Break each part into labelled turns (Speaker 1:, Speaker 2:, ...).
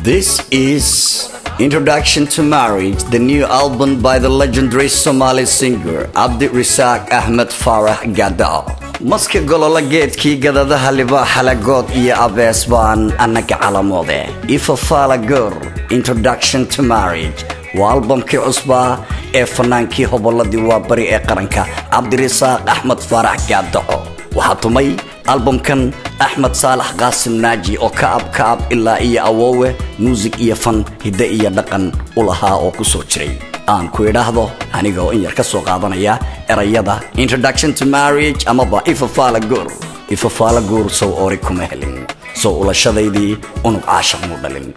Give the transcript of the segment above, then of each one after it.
Speaker 1: This is Introduction to Marriage, the new album by the legendary Somali singer Abdullahi Ahmed Farah Gaadaco. Maska golola geedkii gadadaha libaaxa lagood iyo abees baan annaga calamoode. Ifafaalo guur, Introduction to Marriage, waa albumkii cusbaa ee fanaankii hobolladii waa bari ee qaranka Abdullahi Ahmed Farah Gaadaco. waxaa tumay albumkan Ahmed Saalax Qaasim Naaji oo kaab ilaa iyo awoowe music iyo fan hidde iyo dhaqan u lahaa oo ku soo jiray aan ku idhaahdo aniga oo in yar ka soo qaadanaya erayada Introduction to Marriage amaba Ifafaalo guur soo ori kuma helin soo ulashadaydii unug caashaq mu dhalin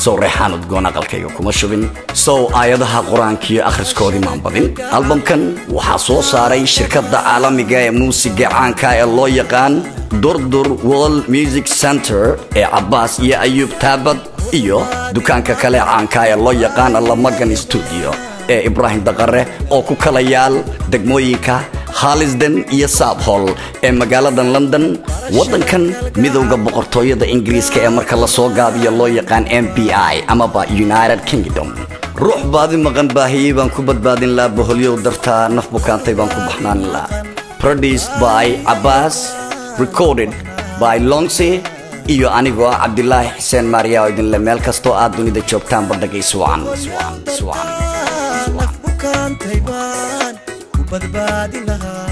Speaker 1: soo reexaan udgoon aqalkayga kuma shubin soo aayadaha quraankiyo akhriskoodii maan badin albumkan waxaa soo saaray shirkadda caalamiga ee muusiga caanka ee loo yaqaan durdur World Music Center ee Cabbaas iyo Ayub Taabad iyo dukaanka kale caanka ee loo yaqaan Lamagan Studio ee Ibrahim Daqare oo ku kala yaal degmooyinka Halisden iyo Southall ee magaalada London wadankan midowga boqortooyada Ingiriiska ee marka la soo gaabiyo loo yaqaan MPI amaba United Kingdom ruux baadi maqan baahiyay baan ku badbaadin la boholyow dartaa naf bukaantay baan ku baxnaan la produced by Abbas, recorded by Longsi iyo anigoo Cabdullaahi Xuseen Maaryaa oo idin la meel kasto aad dunida joogtaan badagayso waan badbaadi lahaa